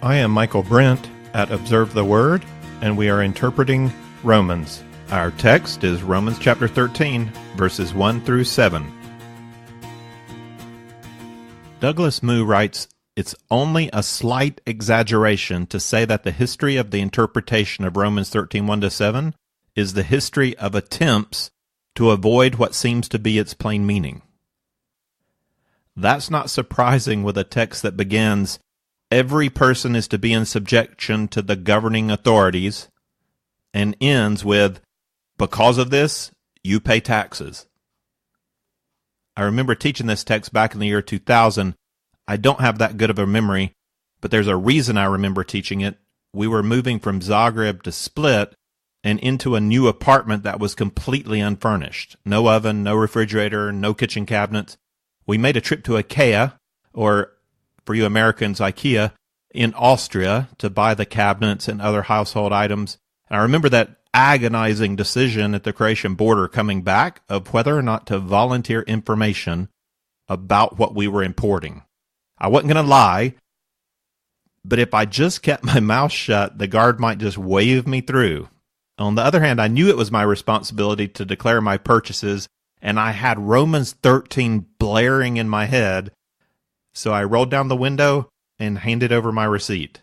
I am Michael Brent at Observe the Word, and we are interpreting Romans. Our text is Romans chapter 13, verses 1 through 7. Douglas Moo writes, "It's only a slight exaggeration to say that the history of the interpretation of Romans 13, 1-7 is the history of attempts to avoid what seems to be its plain meaning. That's not surprising with a text that begins, 'Every person is to be in subjection to the governing authorities,' and ends with, 'Because of this, you pay taxes.'" I remember teaching this text back in the year 2000. I don't have that good of a memory, but there's a reason I remember teaching it. We were moving from Zagreb to Split and into a new apartment that was completely unfurnished. No oven, no refrigerator, no kitchen cabinets. We made a trip to IKEA, or for you Americans, IKEA, in Austria to buy the cabinets and other household items. And I remember that agonizing decision at the Croatian border coming back of whether or not to volunteer information about what we were importing. I wasn't going to lie, but if I just kept my mouth shut, the guard might just wave me through. On the other hand, I knew it was my responsibility to declare my purchases, and I had Romans 13 blaring in my head, so I rolled down the window and handed over my receipt.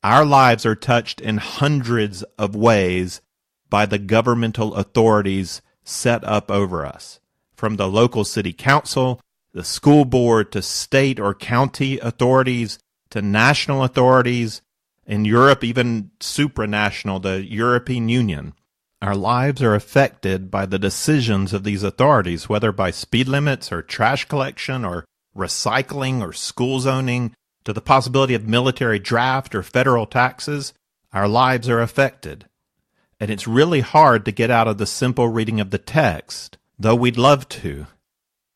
Our lives are touched in hundreds of ways by the governmental authorities set up over us, from the local city council, the school board, to state or county authorities, to national authorities, in Europe, even supranational, the European Union. Our lives are affected by the decisions of these authorities, whether by speed limits or trash collection or recycling or school zoning, to the possibility of military draft or federal taxes. Our lives are affected. And it's really hard to get out of the simple reading of the text, though we'd love to.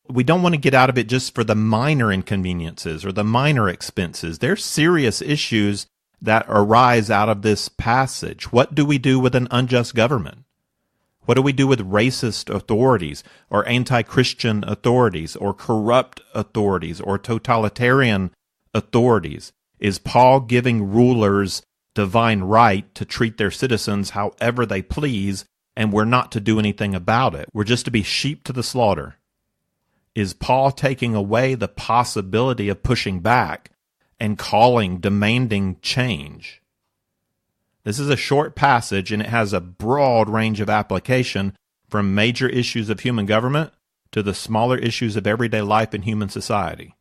We don't want to get out of it just for the minor inconveniences or the minor expenses. There's serious issues that arise out of this passage. What do we do with an unjust government? What do we do with racist authorities or anti-Christian authorities or corrupt authorities or totalitarian authorities? Is Paul giving rulers divine right to treat their citizens however they please, and we're not to do anything about it? We're just to be sheep to the slaughter. Is Paul taking away the possibility of pushing back and demanding change? This is a short passage, and it has a broad range of application from major issues of human government to the smaller issues of everyday life in human society.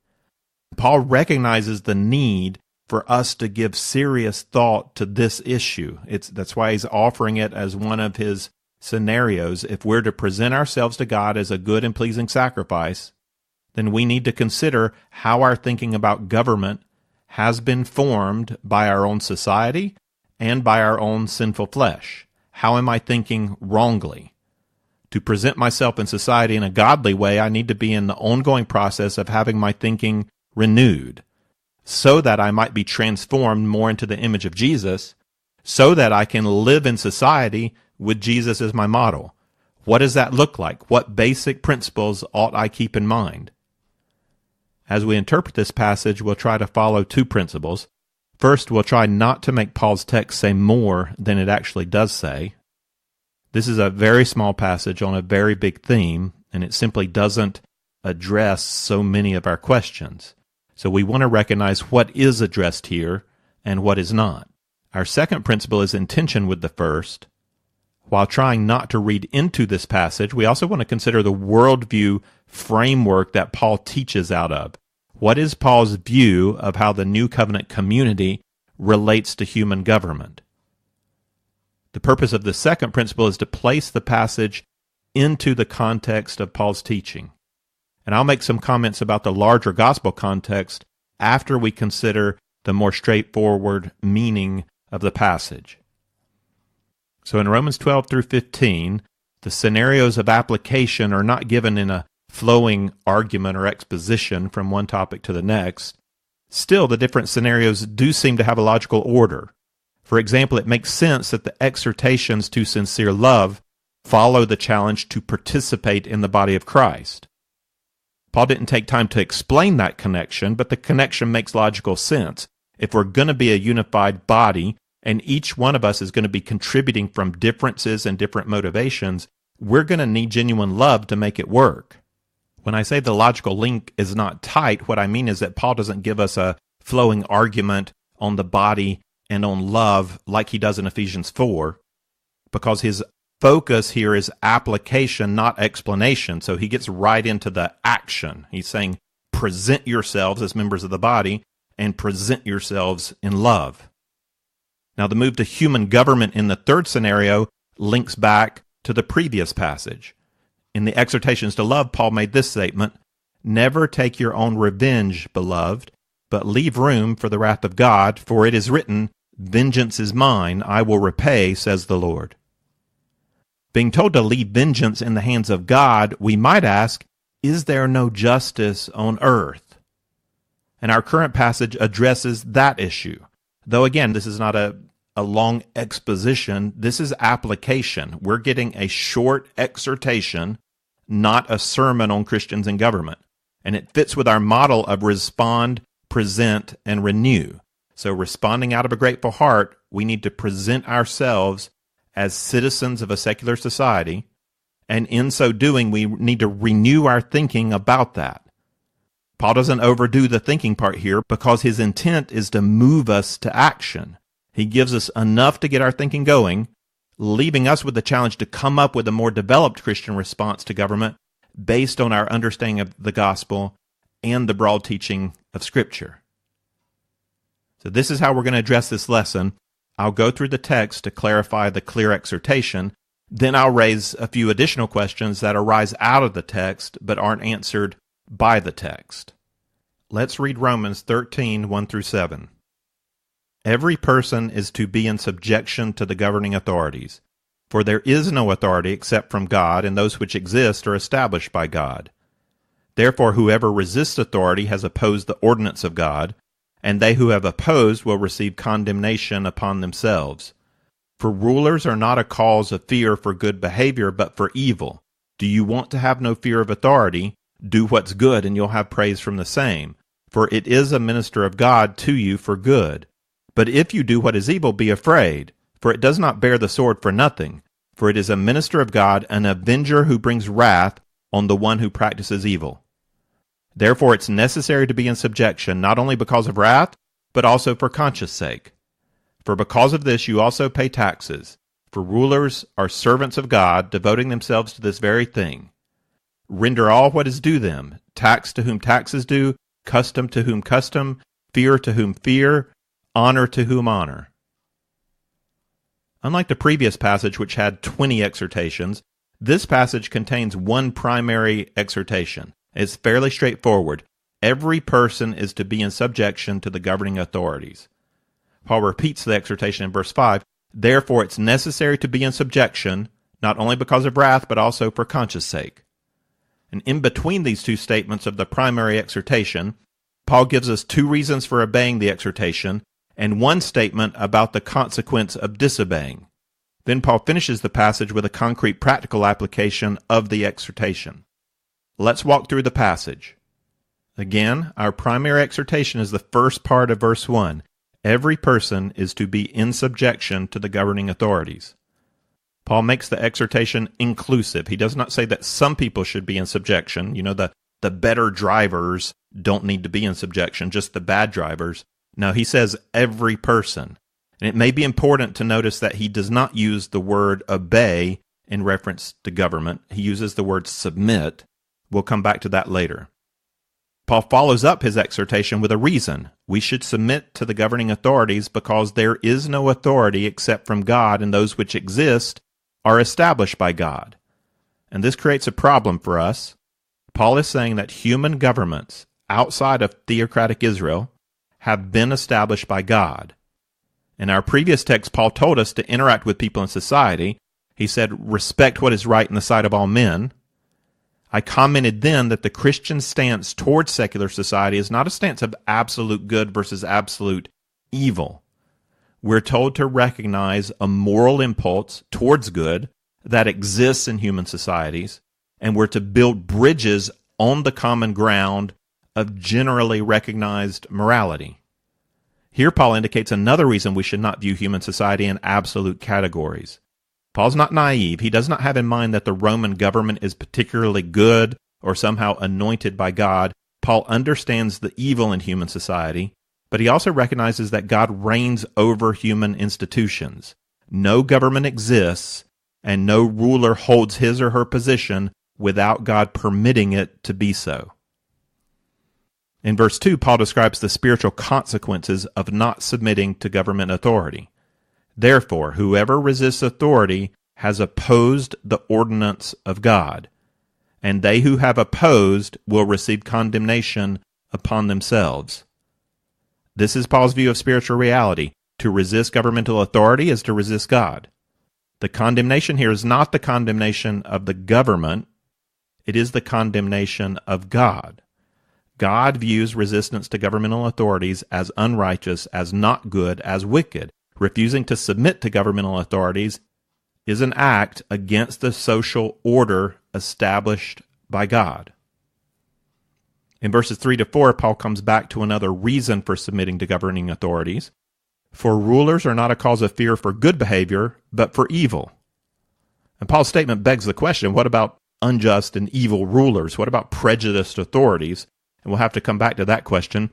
Paul recognizes the need for us to give serious thought to this issue. That's why he's offering it as one of his scenarios. If we're to present ourselves to God as a good and pleasing sacrifice, then we need to consider how our thinking about government has been formed by our own society and by our own sinful flesh. How am I thinking wrongly? To present myself in society in a godly way, I need to be in the ongoing process of having my thinking renewed, so that I might be transformed more into the image of Jesus, so that I can live in society with Jesus as my model. What does that look like? What basic principles ought I keep in mind? As we interpret this passage, we'll try to follow two principles. First, we'll try not to make Paul's text say more than it actually does say. This is a very small passage on a very big theme, and it simply doesn't address so many of our questions. So we want to recognize what is addressed here and what is not. Our second principle is in tension with the first. While trying not to read into this passage, we also want to consider the worldview framework that Paul teaches out of. What is Paul's view of how the New Covenant community relates to human government? The purpose of the second principle is to place the passage into the context of Paul's teaching. And I'll make some comments about the larger gospel context after we consider the more straightforward meaning of the passage. So in Romans 12 through 15, the scenarios of application are not given in a flowing argument or exposition from one topic to the next. Still, the different scenarios do seem to have a logical order. For example, it makes sense that the exhortations to sincere love follow the challenge to participate in the body of Christ. Paul didn't take time to explain that connection, but the connection makes logical sense. If we're going to be a unified body, and each one of us is going to be contributing from differences and different motivations, we're going to need genuine love to make it work. When I say the logical link is not tight, what I mean is that Paul doesn't give us a flowing argument on the body and on love like he does in Ephesians 4, because his focus here is application, not explanation. So he gets right into the action. He's saying, present yourselves as members of the body and present yourselves in love. Now, the move to human government in the third scenario links back to the previous passage. In the exhortations to love, Paul made this statement, "Never take your own revenge, beloved, but leave room for the wrath of God, for it is written, 'Vengeance is mine, I will repay, says the Lord.'" Being told to leave vengeance in the hands of God, we might ask, is there no justice on earth? And our current passage addresses that issue. Though again, this is not a long exposition, this is application. We're getting a short exhortation, not a sermon on Christians and government. And it fits with our model of respond, present, and renew. So responding out of a grateful heart, we need to present ourselves as citizens of a secular society, and in so doing, we need to renew our thinking about that. Paul doesn't overdo the thinking part here because his intent is to move us to action. He gives us enough to get our thinking going, leaving us with the challenge to come up with a more developed Christian response to government based on our understanding of the gospel and the broad teaching of Scripture. So this is how we're going to address this lesson. I'll go through the text to clarify the clear exhortation. Then I'll raise a few additional questions that arise out of the text but aren't answered by the text. Let's read Romans 13, 1 through 7. Every person is to be in subjection to the governing authorities, for there is no authority except from God, and those which exist are established by God. Therefore, whoever resists authority has opposed the ordinance of God, and they who have opposed will receive condemnation upon themselves. For rulers are not a cause of fear for good behavior, but for evil. Do you want to have no fear of authority? Do what's good, and you'll have praise from the same. For it is a minister of God to you for good. But if you do what is evil, be afraid, for it does not bear the sword for nothing. For it is a minister of God, an avenger who brings wrath on the one who practices evil. Therefore it's necessary to be in subjection, not only because of wrath, but also for conscience sake. For because of this you also pay taxes, for rulers are servants of God, devoting themselves to this very thing. Render all what is due them, tax to whom tax is due, custom to whom custom, fear to whom fear, honor to whom honor. Unlike the previous passage, which had 20 exhortations, this passage contains one primary exhortation. It's fairly straightforward. Every person is to be in subjection to the governing authorities. Paul repeats the exhortation in verse 5. Therefore it's necessary to be in subjection, not only because of wrath, but also for conscience sake. And in between these two statements of the primary exhortation, Paul gives us two reasons for obeying the exhortation, and one statement about the consequence of disobeying. Then Paul finishes the passage with a concrete practical application of the exhortation. Let's walk through the passage. Again, our primary exhortation is the first part of verse 1. Every person is to be in subjection to the governing authorities. Paul makes the exhortation inclusive. He does not say that some people should be in subjection. You know, the better drivers don't need to be in subjection, just the bad drivers. No, he says every person. And it may be important to notice that he does not use the word obey in reference to government. He uses the word submit. We'll come back to that later. Paul follows up his exhortation with a reason. We should submit to the governing authorities because there is no authority except from God, and those which exist are established by God. And this creates a problem for us. Paul is saying that human governments outside of theocratic Israel have been established by God. In our previous text, Paul told us to interact with people in society. He said, respect what is right in the sight of all men. I commented then that the Christian stance towards secular society is not a stance of absolute good versus absolute evil. We're told to recognize a moral impulse towards good that exists in human societies, and we're to build bridges on the common ground of generally recognized morality. Here Paul indicates another reason we should not view human society in absolute categories. Paul's not naive. He does not have in mind that the Roman government is particularly good or somehow anointed by God. Paul understands the evil in human society, but he also recognizes that God reigns over human institutions. No government exists, and no ruler holds his or her position without God permitting it to be so. In verse 2, Paul describes the spiritual consequences of not submitting to government authority. Therefore, whoever resists authority has opposed the ordinance of God, and they who have opposed will receive condemnation upon themselves. This is Paul's view of spiritual reality. To resist governmental authority is to resist God. The condemnation here is not the condemnation of the government, it is the condemnation of God. God views resistance to governmental authorities as unrighteous, as not good, as wicked. Refusing to submit to governmental authorities is an act against the social order established by God. In verses 3 to 4, Paul comes back to another reason for submitting to governing authorities. For rulers are not a cause of fear for good behavior, but for evil. And Paul's statement begs the question, what about unjust and evil rulers? What about prejudiced authorities? And we'll have to come back to that question.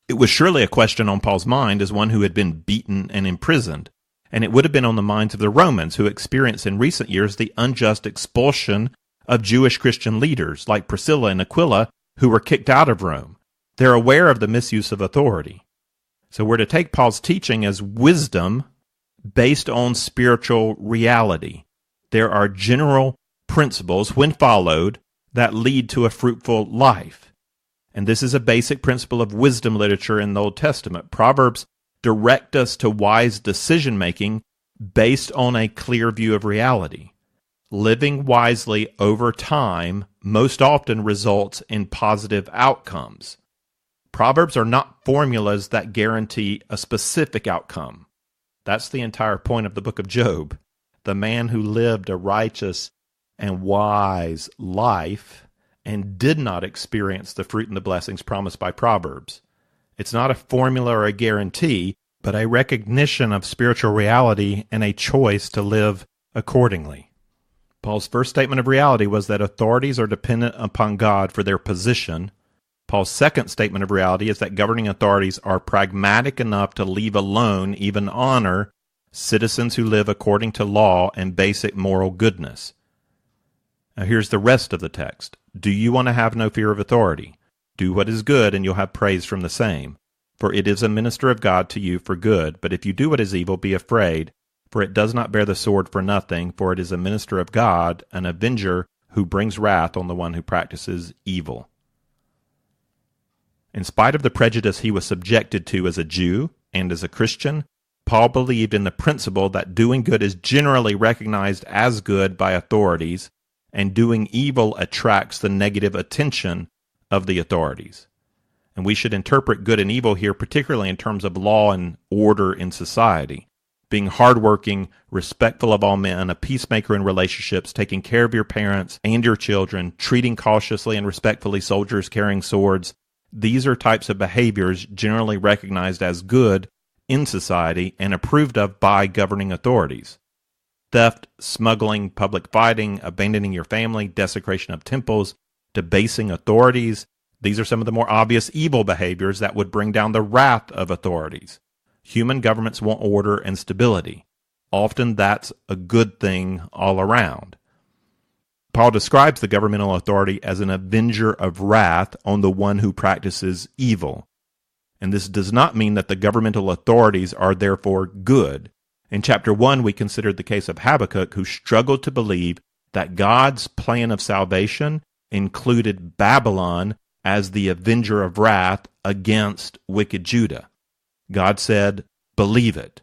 It was surely a question on Paul's mind as one who had been beaten and imprisoned, and it would have been on the minds of the Romans who experienced in recent years the unjust expulsion of Jewish Christian leaders like Priscilla and Aquila who were kicked out of Rome. They're aware of the misuse of authority. So we're to take Paul's teaching as wisdom based on spiritual reality. There are general principles, when followed, that lead to a fruitful life. And this is a basic principle of wisdom literature in the Old Testament. Proverbs direct us to wise decision-making based on a clear view of reality. Living wisely over time most often results in positive outcomes. Proverbs are not formulas that guarantee a specific outcome. That's the entire point of the book of Job. The man who lived a righteous and wise life and did not experience the fruit and the blessings promised by Proverbs. It's not a formula or a guarantee, but a recognition of spiritual reality and a choice to live accordingly. Paul's first statement of reality was that authorities are dependent upon God for their position. Paul's second statement of reality is that governing authorities are pragmatic enough to leave alone, even honor, citizens who live according to law and basic moral goodness. Now here's the rest of the text. Do you want to have no fear of authority? Do what is good, and you'll have praise from the same. For it is a minister of God to you for good. But if you do what is evil, be afraid, for it does not bear the sword for nothing, for it is a minister of God, an avenger who brings wrath on the one who practices evil. In spite of the prejudice he was subjected to as a Jew and as a Christian, Paul believed in the principle that doing good is generally recognized as good by authorities, and doing evil attracts the negative attention of the authorities. And we should interpret good and evil here, particularly in terms of law and order in society. Being hardworking, respectful of all men, a peacemaker in relationships, taking care of your parents and your children, treating cautiously and respectfully soldiers carrying swords. These are types of behaviors generally recognized as good in society and approved of by governing authorities. Theft, smuggling, public fighting, abandoning your family, desecration of temples, debasing authorities. These are some of the more obvious evil behaviors that would bring down the wrath of authorities. Human governments want order and stability. Often that's a good thing all around. Paul describes the governmental authority as an avenger of wrath on the one who practices evil. And this does not mean that the governmental authorities are therefore good. In chapter 1, we considered the case of Habakkuk, who struggled to believe that God's plan of salvation included Babylon as the avenger of wrath against wicked Judah. God said, "Believe it."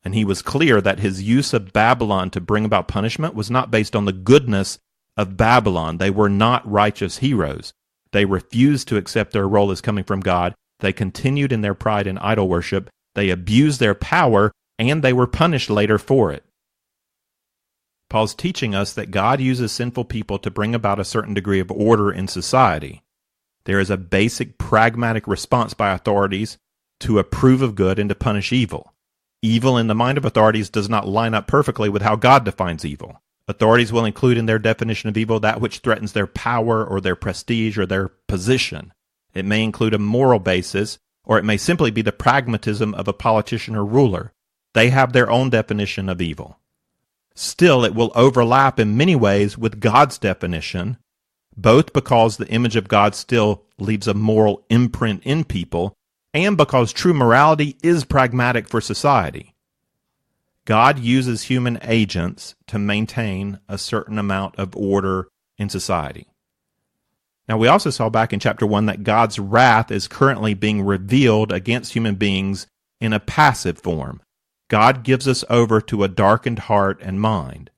And he was clear that his use of Babylon to bring about punishment was not based on the goodness of Babylon. They were not righteous heroes. They refused to accept their role as coming from God. They continued in their pride and idol worship. They abused their power, and they were punished later for it. Paul's teaching us that God uses sinful people to bring about a certain degree of order in society. There is a basic pragmatic response by authorities to approve of good and to punish evil. Evil in the mind of authorities does not line up perfectly with how God defines evil. Authorities will include in their definition of evil that which threatens their power or their prestige or their position. It may include a moral basis, or it may simply be the pragmatism of a politician or ruler. They have their own definition of evil. Still, it will overlap in many ways with God's definition, both because the image of God still leaves a moral imprint in people, and because true morality is pragmatic for society. God uses human agents to maintain a certain amount of order in society. Now, we also saw back in chapter 1 that God's wrath is currently being revealed against human beings in a passive form. God gives us over to a darkened heart and mind.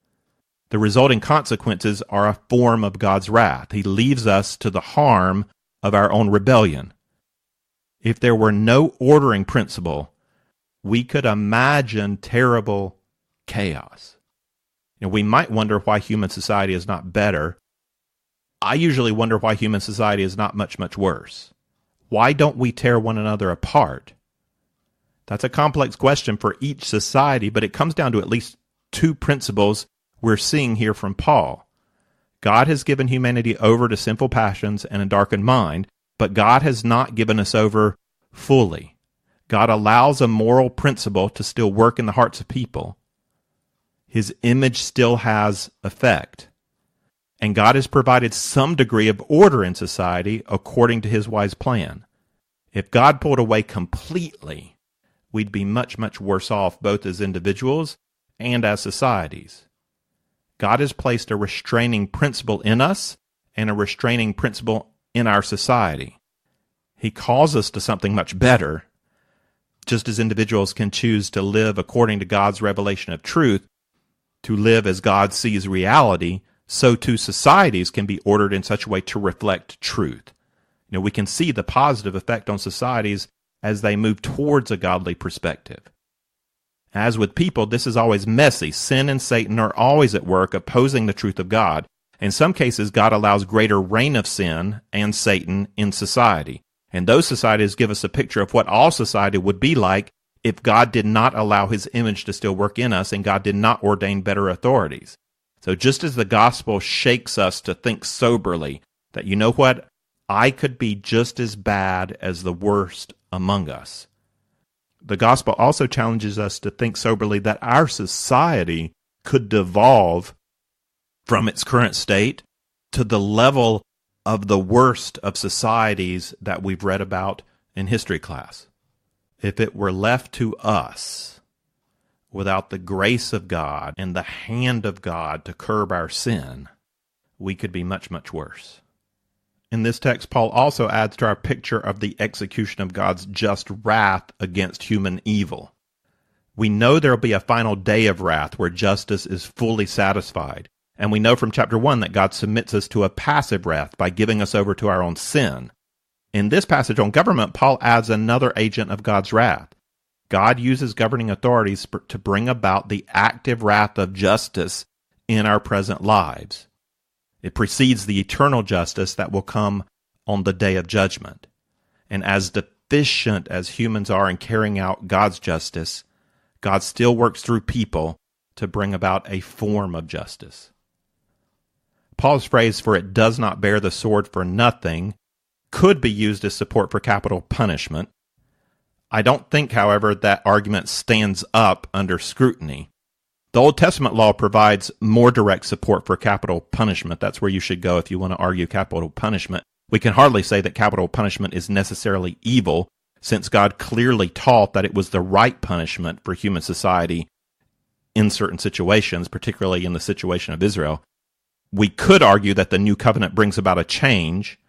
The resulting consequences are a form of God's wrath. He leaves us to the harm of our own rebellion. If there were no ordering principle, we could imagine terrible chaos. We might wonder why human society is not better. I usually wonder why human society is not much, much worse. Why don't we tear one another apart? That's a complex question for each society, but it comes down to at least two principles we're seeing here from Paul. God has given humanity over to sinful passions and a darkened mind, but God has not given us over fully. God allows a moral principle to still work in the hearts of people. His image still has effect. And God has provided some degree of order in society according to his wise plan. If God pulled away completely, we'd be much, much worse off both as individuals and as societies. God has placed a restraining principle in us and a restraining principle in our society. He calls us to something much better. Just as individuals can choose to live according to God's revelation of truth, to live as God sees reality, so too societies can be ordered in such a way to reflect truth. We can see the positive effect on societies as they move towards a godly perspective. As with people, this is always messy. Sin and Satan are always at work opposing the truth of God. In some cases, God allows greater reign of sin and Satan in society. And those societies give us a picture of what all society would be like if God did not allow his image to still work in us and God did not ordain better authorities. So just as the gospel shakes us to think soberly that, you know what, I could be just as bad as the worst among us, the gospel also challenges us to think soberly that our society could devolve from its current state to the level of the worst of societies that we've read about in history class. If it were left to us, without the grace of God and the hand of God to curb our sin, we could be much, much worse. In this text, Paul also adds to our picture of the execution of God's just wrath against human evil. We know there will be a final day of wrath where justice is fully satisfied. And we know from chapter 1 that God submits us to a passive wrath by giving us over to our own sin. In this passage on government, Paul adds another agent of God's wrath. God uses governing authorities to bring about the active wrath of justice in our present lives. It precedes the eternal justice that will come on the day of judgment. And as deficient as humans are in carrying out God's justice, God still works through people to bring about a form of justice. Paul's phrase, "for it does not bear the sword for nothing," could be used as support for capital punishment. I don't think, however, that argument stands up under scrutiny. The Old Testament law provides more direct support for capital punishment. That's where you should go if you want to argue capital punishment. We can hardly say that capital punishment is necessarily evil, since God clearly taught that it was the right punishment for human society in certain situations, particularly in the situation of Israel. We could argue that the New Covenant brings about a change,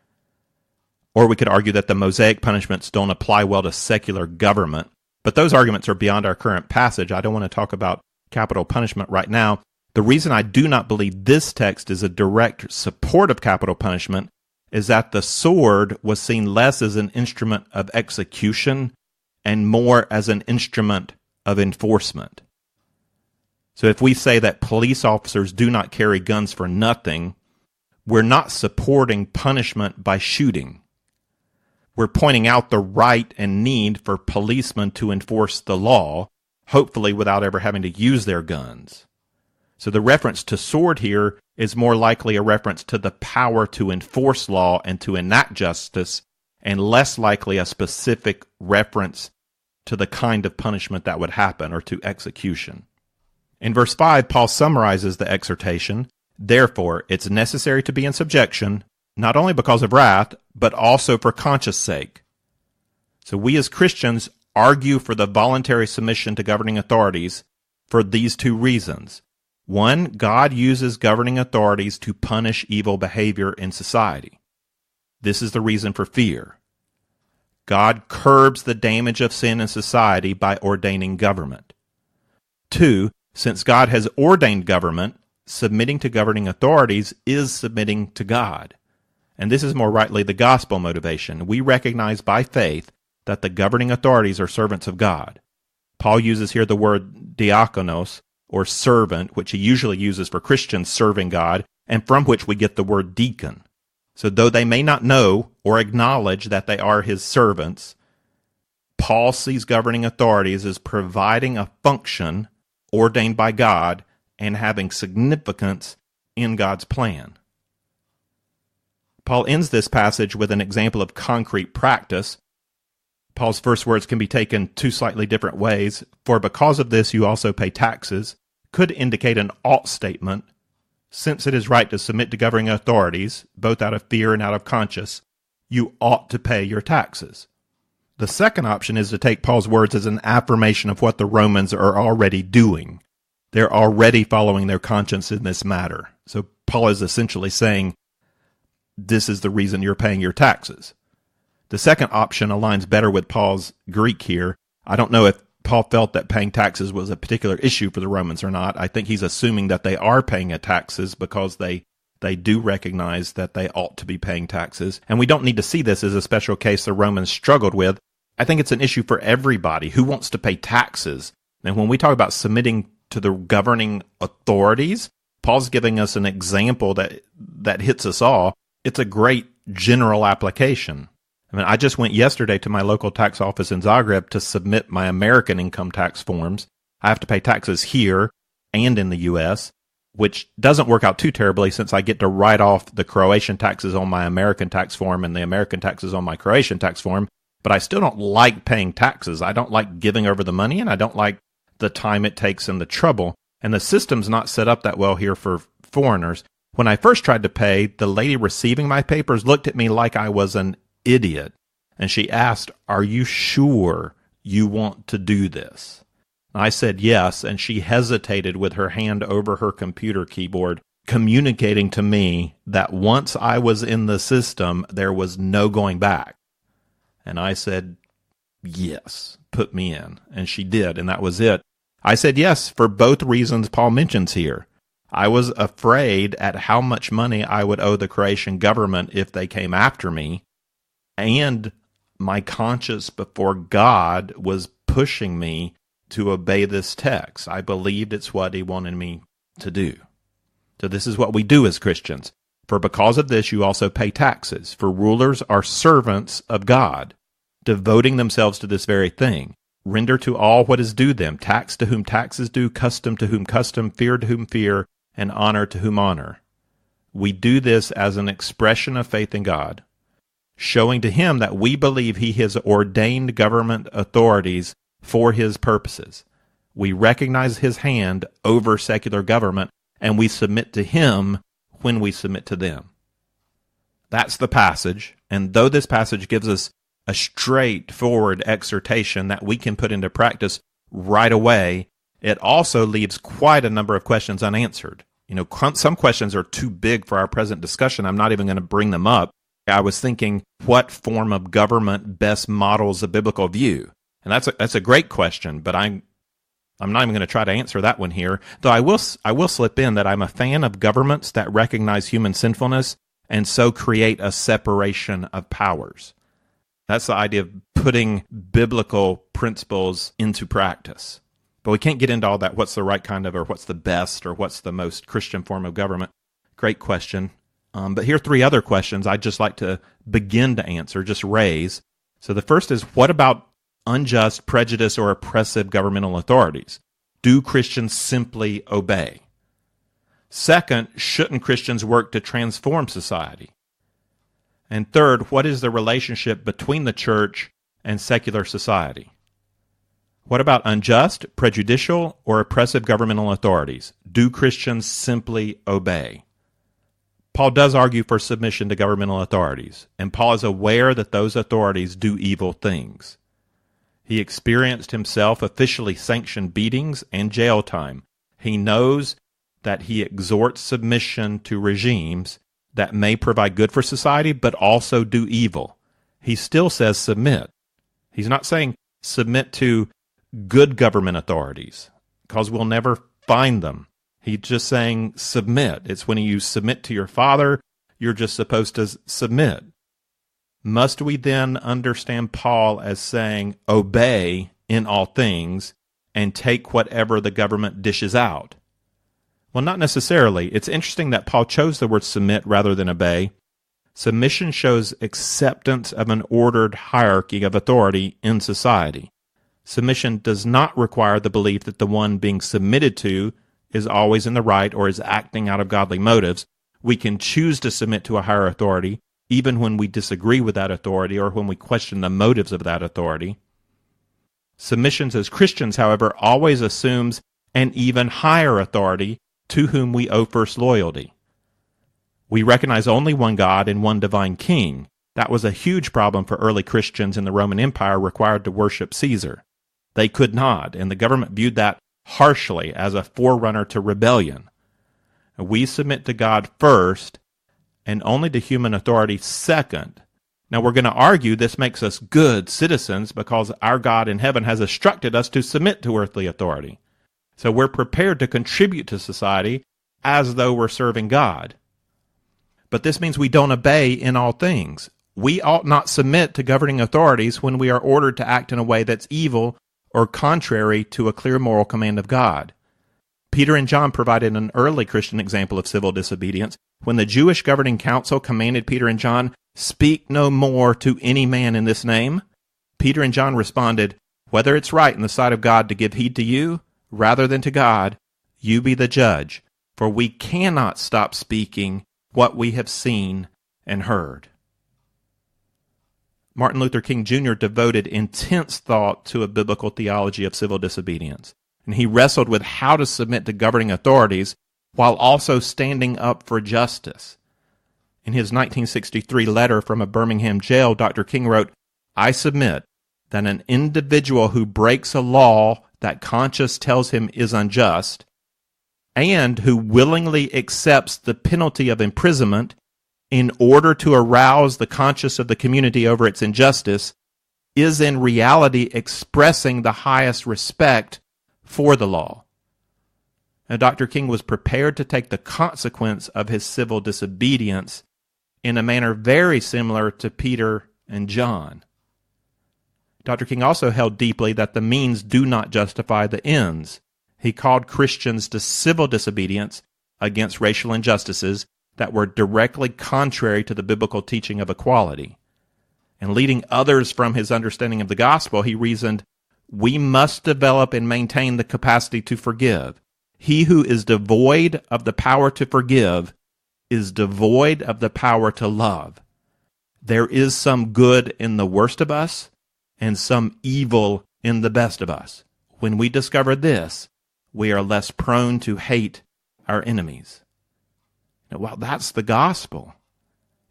or we could argue that the Mosaic punishments don't apply well to secular government. But those arguments are beyond our current passage. I don't want to talk about capital punishment right now. The reason I do not believe this text is a direct support of capital punishment is that the sword was seen less as an instrument of execution and more as an instrument of enforcement. So if we say that police officers do not carry guns for nothing, we're not supporting punishment by shooting. we're pointing out the right and need for policemen to enforce the law, hopefully without ever having to use their guns. So the reference to sword here is more likely a reference to the power to enforce law and to enact justice, and less likely a specific reference to the kind of punishment that would happen, or to execution. In verse 5, Paul summarizes the exhortation. Therefore, it's necessary to be in subjection, not only because of wrath, but also for conscience sake. So we as Christians argue for the voluntary submission to governing authorities for these two reasons. One, God uses governing authorities to punish evil behavior in society. This is the reason for fear. God curbs the damage of sin in society by ordaining government. Two, since God has ordained government, submitting to governing authorities is submitting to God. And this is more rightly the gospel motivation. We recognize by faith that the governing authorities are servants of God. Paul uses here the word diakonos, or servant, which he usually uses for Christians serving God, and from which we get the word deacon. So though they may not know or acknowledge that they are his servants, Paul sees governing authorities as providing a function ordained by God and having significance in God's plan. Paul ends this passage with an example of concrete practice. Paul's first words can be taken two slightly different ways. For because of this you also pay taxes, could indicate an ought statement, since it is right to submit to governing authorities, both out of fear and out of conscience, you ought to pay your taxes. The second option is to take Paul's words as an affirmation of what the Romans are already doing. They're already following their conscience in this matter. So Paul is essentially saying, this is the reason you're paying your taxes. The second option aligns better with Paul's Greek here. I don't know if Paul felt that paying taxes was a particular issue for the Romans or not. I think he's assuming that they are paying taxes because they do recognize that they ought to be paying taxes. And we don't need to see this as a special case the Romans struggled with. I think it's an issue for everybody who wants to pay taxes. And when we talk about submitting to the governing authorities, Paul's giving us an example that hits us all. It's a great general application. I mean, I just went yesterday to my local tax office in Zagreb to submit my American income tax forms. I have to pay taxes here and in the U.S., which doesn't work out too terribly since I get to write off the Croatian taxes on my American tax form and the American taxes on my Croatian tax form. But I still don't like paying taxes. I don't like giving over the money, and I don't like the time it takes and the trouble. And the system's not set up that well here for foreigners. When I first tried to pay, the lady receiving my papers looked at me like I was an idiot. And she asked, "Are you sure you want to do this?" I said yes, and she hesitated with her hand over her computer keyboard, communicating to me that once I was in the system, there was no going back. And I said, yes, put me in. And she did, and that was it. I said yes for both reasons Paul mentions here. I was afraid at how much money I would owe the Croatian government if they came after me, and my conscience before God was pushing me to obey this text. I believed it's what he wanted me to do. So this is what we do as Christians. For because of this you also pay taxes, for rulers are servants of God, devoting themselves to this very thing. Render to all what is due them, tax to whom tax is due, custom to whom custom, fear to whom fear, and honor to whom honor. We do this as an expression of faith in God, showing to him that we believe he has ordained government authorities for his purposes. We recognize his hand over secular government, and we submit to him when we submit to them. That's the passage, and though this passage gives us a straightforward exhortation that we can put into practice right away, it also leaves quite a number of questions unanswered. You know, some questions are too big for our present discussion. I'm not even going to bring them up. I was thinking, what form of government best models a biblical view? And that's a great question, but I'm not even going to try to answer that one here. Though I will slip in that I'm a fan of governments that recognize human sinfulness and so create a separation of powers. That's the idea of putting biblical principles into practice. But we can't get into all that, what's the right kind of, or what's the best, or what's the most Christian form of government. Great question. But here are three other questions I'd just like to begin to answer, just raise. So the first is, what about unjust, prejudiced, or oppressive governmental authorities? Do Christians simply obey? Second, shouldn't Christians work to transform society? And third, what is the relationship between the church and secular society? What about unjust, prejudicial, or oppressive governmental authorities? Do Christians simply obey? Paul does argue for submission to governmental authorities, and Paul is aware that those authorities do evil things. He experienced himself officially sanctioned beatings and jail time. He knows that he exhorts submission to regimes that may provide good for society, but also do evil. He still says submit. He's not saying submit to good government authorities, because we'll never find them. He's just saying submit. It's when you submit to your father, you're just supposed to submit. Must we then understand Paul as saying obey in all things and take whatever the government dishes out? Well, not necessarily. It's interesting that Paul chose the word submit rather than obey. Submission shows acceptance of an ordered hierarchy of authority in society. Submission does not require the belief that the one being submitted to is always in the right or is acting out of godly motives. We can choose to submit to a higher authority, even when we disagree with that authority or when we question the motives of that authority. Submissions as Christians, however, always assumes an even higher authority to whom we owe first loyalty. We recognize only one God and one divine king. That was a huge problem for early Christians in the Roman Empire required to worship Caesar. They could not, and the government viewed that harshly as a forerunner to rebellion. We submit to God first, and only to human authority second. Now we're going to argue this makes us good citizens because our God in heaven has instructed us to submit to earthly authority. So we're prepared to contribute to society as though we're serving God. But this means we don't obey in all things. We ought not submit to governing authorities when we are ordered to act in a way that's evil or contrary to a clear moral command of God. Peter and John provided an early Christian example of civil disobedience when the Jewish governing council commanded Peter and John, "Speak no more to any man in this name." Peter and John responded, "Whether it's right in the sight of God to give heed to you, rather than to God, you be the judge, for we cannot stop speaking what we have seen and heard." Martin Luther King Jr. devoted intense thought to a biblical theology of civil disobedience, and he wrestled with how to submit to governing authorities while also standing up for justice. In his 1963 letter from a Birmingham jail, Dr. King wrote, "I submit that an individual who breaks a law that conscience tells him is unjust, and who willingly accepts the penalty of imprisonment in order to arouse the conscience of the community over its injustice, is in reality expressing the highest respect for the law." Now, Dr. King was prepared to take the consequence of his civil disobedience in a manner very similar to Peter and John. Dr. King also held deeply that the means do not justify the ends. He called Christians to civil disobedience against racial injustices that were directly contrary to the biblical teaching of equality. And leading others from his understanding of the gospel, he reasoned, we must develop and maintain the capacity to forgive. He who is devoid of the power to forgive is devoid of the power to love. There is some good in the worst of us and some evil in the best of us. When we discover this, we are less prone to hate our enemies. Now, well, that's the gospel.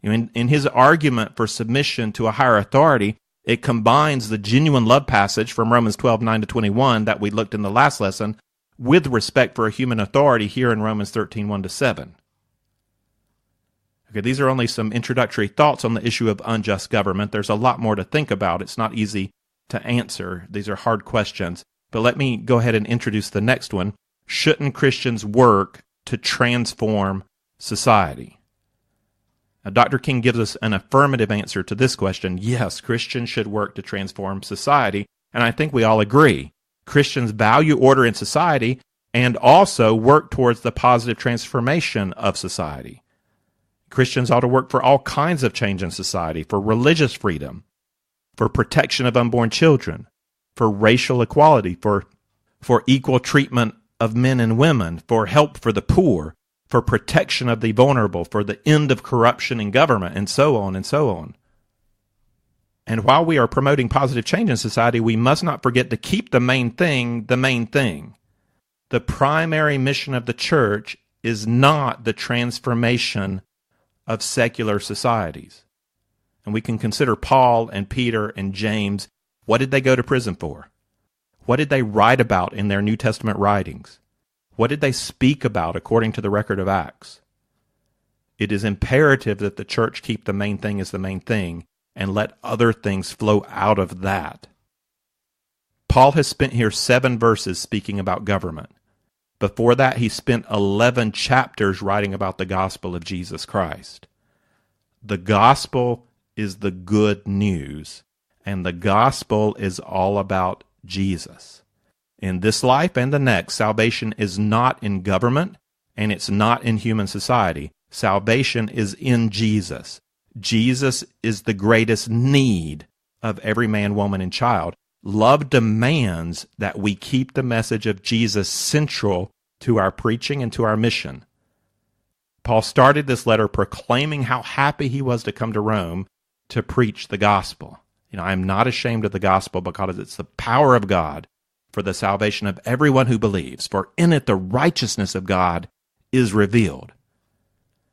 In his argument for submission to a higher authority, it combines the genuine love passage from Romans 12:9-21 that we looked in the last lesson with respect for a human authority here in Romans 13:1-7. Okay, these are only some introductory thoughts on the issue of unjust government. There's a lot more to think about. It's not easy to answer. These are hard questions. But let me go ahead and introduce the next one. Shouldn't Christians work to transform society? Now, Dr. King gives us an affirmative answer to this question. Yes, Christians should work to transform society, and I think we all agree. Christians value order in society and also work towards the positive transformation of society. Christians ought to work for all kinds of change in society, for religious freedom, for protection of unborn children, for racial equality, for equal treatment of men and women, for help for the poor, for protection of the vulnerable, for the end of corruption in government, and so on and so on. And while we are promoting positive change in society, we must not forget to keep the main thing the main thing. The primary mission of the church is not the transformation of secular societies. And we can consider Paul and Peter and James. What did they go to prison for? What did they write about in their New Testament writings? What did they speak about according to the record of Acts? It is imperative that the church keep the main thing as the main thing and let other things flow out of that. Paul has spent here 7 verses speaking about government. Before that, he spent 11 chapters writing about the gospel of Jesus Christ. The gospel is the good news, and the gospel is all about Jesus. In this life and the next, salvation is not in government, and it's not in human society. Salvation is in Jesus. Jesus is the greatest need of every man, woman, and child. Love demands that we keep the message of Jesus central to our preaching and to our mission. Paul started this letter proclaiming how happy he was to come to Rome to preach the gospel. I am not ashamed of the gospel because it's the power of God for the salvation of everyone who believes, for in it the righteousness of God is revealed.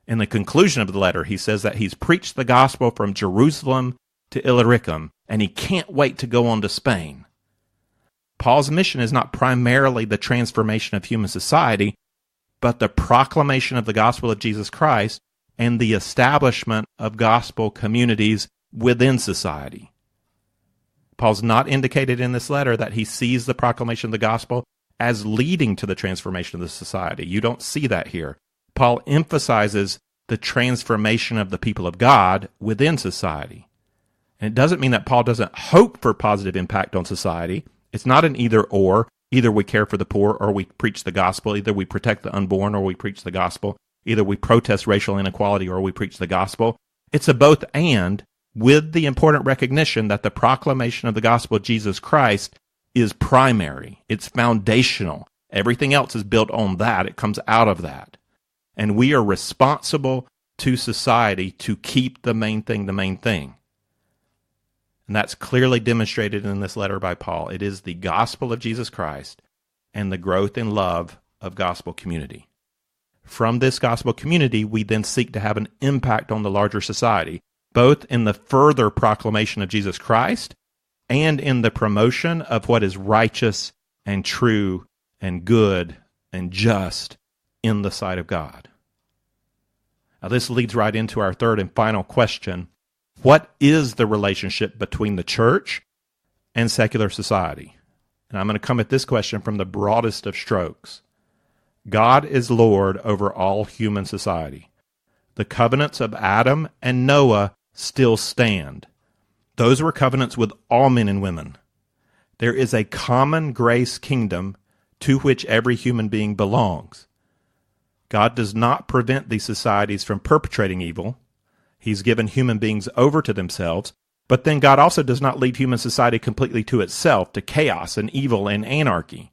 In the conclusion of the letter, he says that he's preached the gospel from Jerusalem to Illyricum, and he can't wait to go on to Spain. Paul's mission is not primarily the transformation of human society, but the proclamation of the gospel of Jesus Christ and the establishment of gospel communities within society. Paul's not indicated in this letter that he sees the proclamation of the gospel as leading to the transformation of the society. You don't see that here. Paul emphasizes the transformation of the people of God within society. And it doesn't mean that Paul doesn't hope for positive impact on society. It's not an either or. Either we care for the poor or we preach the gospel. Either we protect the unborn or we preach the gospel. Either we protest racial inequality or we preach the gospel. It's a both and, with the important recognition that the proclamation of the gospel of Jesus Christ is primary. It's foundational. Everything else is built on that. It comes out of that. And we are responsible to society to keep the main thing the main thing. And that's clearly demonstrated in this letter by Paul. It is the gospel of Jesus Christ and the growth in love of gospel community. From this gospel community, we then seek to have an impact on the larger society, both in the further proclamation of Jesus Christ and in the promotion of what is righteous and true and good and just in the sight of God. Now, this leads right into our third and final question. What is the relationship between the church and secular society? And I'm going to come at this question from the broadest of strokes. God is Lord over all human society. The covenants of Adam and Noah still stand. Those were covenants with all men and women. There is a common grace kingdom to which every human being belongs. God does not prevent these societies from perpetrating evil. He's given human beings over to themselves, but then God also does not leave human society completely to itself, to chaos and evil and anarchy.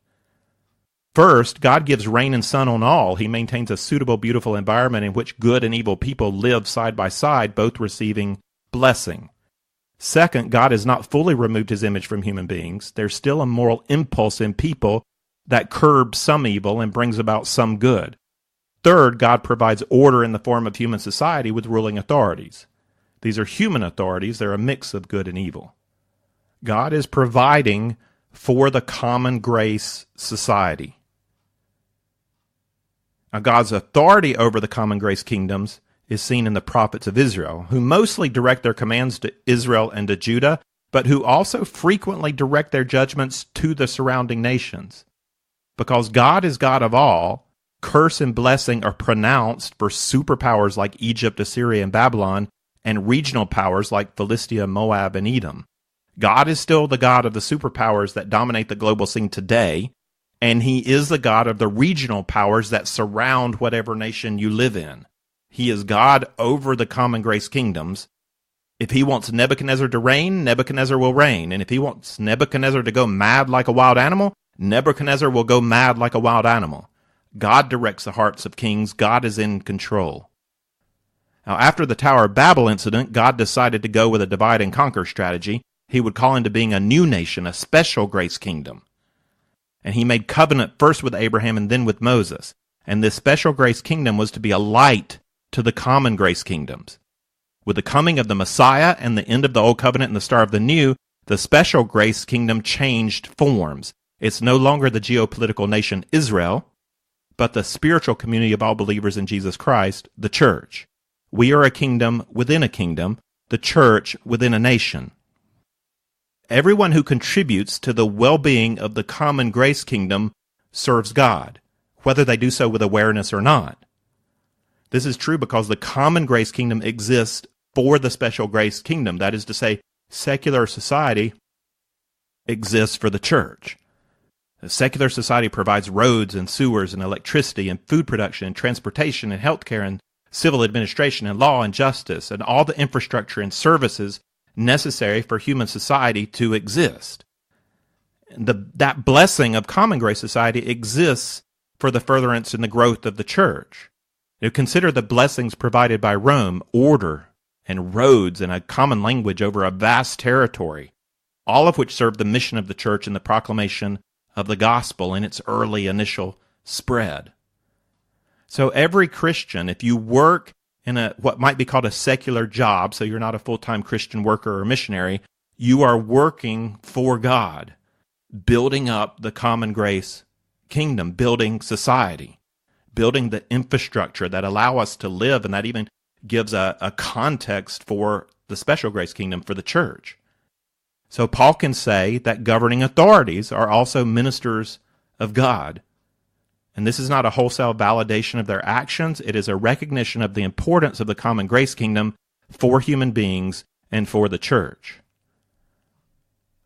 First, God gives rain and sun on all. He maintains a suitable, beautiful environment in which good and evil people live side by side, both receiving blessing. Second, God has not fully removed his image from human beings. There's still a moral impulse in people that curbs some evil and brings about some good. Third, God provides order in the form of human society with ruling authorities. These are human authorities. They're a mix of good and evil. God is providing for the common grace society. Now, God's authority over the common grace kingdoms is seen in the prophets of Israel, who mostly direct their commands to Israel and to Judah, but who also frequently direct their judgments to the surrounding nations. Because God is God of all, curse and blessing are pronounced for superpowers like Egypt, Assyria, and Babylon, and regional powers like Philistia, Moab, and Edom. God is still the God of the superpowers that dominate the global scene today, and he is the God of the regional powers that surround whatever nation you live in. He is God over the common grace kingdoms. If he wants Nebuchadnezzar to reign, Nebuchadnezzar will reign. And if he wants Nebuchadnezzar to go mad like a wild animal, Nebuchadnezzar will go mad like a wild animal. God directs the hearts of kings. God is in control. Now, after the Tower of Babel incident, God decided to go with a divide and conquer strategy. He would call into being a new nation, a special grace kingdom. And he made covenant first with Abraham and then with Moses. And this special grace kingdom was to be a light to the common grace kingdoms. With the coming of the Messiah and the end of the Old Covenant and the start of the New, the special grace kingdom changed forms. It's no longer the geopolitical nation Israel, but the spiritual community of all believers in Jesus Christ, the church. We are a kingdom within a kingdom, the church within a nation. Everyone who contributes to the well-being of the common grace kingdom serves God, whether they do so with awareness or not. This is true because the common grace kingdom exists for the special grace kingdom. That is to say, secular society exists for the church. The secular society provides roads and sewers and electricity and food production and transportation and healthcare and civil administration and law and justice and all the infrastructure and services necessary for human society to exist. That blessing of common grace society exists for the furtherance and the growth of the church. Consider the blessings provided by Rome, order and roads and a common language over a vast territory, all of which serve the mission of the church in the proclamation of the gospel in its early initial spread. So every Christian, if you work in what might be called a secular job, so you're not a full-time Christian worker or missionary, you are working for God, building up the common grace kingdom, building society, building the infrastructure that allow us to live, and that even gives a context for the special grace kingdom for the church. So Paul can say that governing authorities are also ministers of God. And this is not a wholesale validation of their actions. It is a recognition of the importance of the common grace kingdom for human beings and for the church.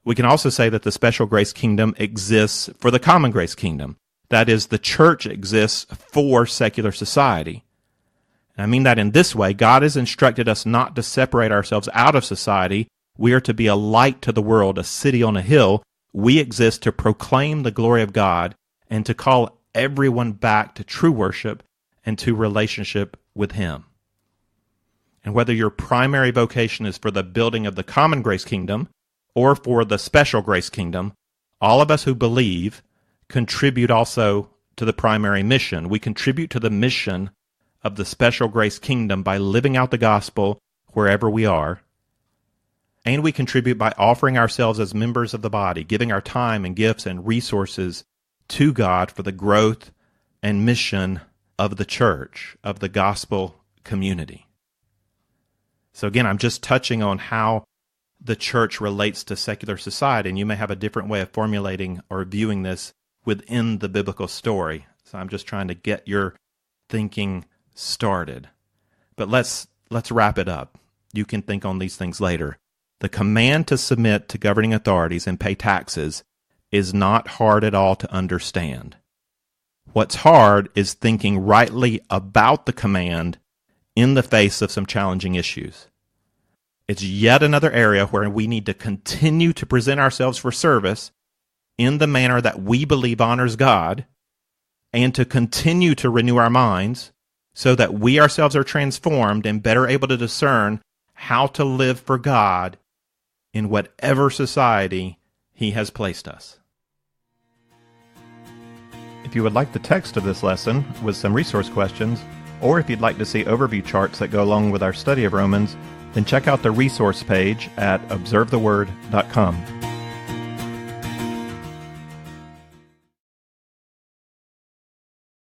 We can also say that the special grace kingdom exists for the common grace kingdom. That is, the church exists for secular society. And I mean that in this way. God has instructed us not to separate ourselves out of society. We are to be a light to the world, a city on a hill. We exist to proclaim the glory of God and to call everyone back to true worship and to relationship with Him. And whether your primary vocation is for the building of the common grace kingdom or for the special grace kingdom, all of us who believe contribute also to the primary mission. We contribute to the mission of the special grace kingdom by living out the gospel wherever we are. And we contribute by offering ourselves as members of the body, giving our time and gifts and resources to God for the growth and mission of the church, of the gospel community. So again, I'm just touching on how the church relates to secular society, and you may have a different way of formulating or viewing this within the biblical story. So I'm just trying to get your thinking started. But let's wrap it up. You can think on these things later. The command to submit to governing authorities and pay taxes is not hard at all to understand. What's hard is thinking rightly about the command in the face of some challenging issues. It's yet another area where we need to continue to present ourselves for service in the manner that we believe honors God, and to continue to renew our minds so that we ourselves are transformed and better able to discern how to live for God in whatever society He has placed us. If you would like the text of this lesson with some resource questions, or if you'd like to see overview charts that go along with our study of Romans, then check out the resource page at observetheword.com.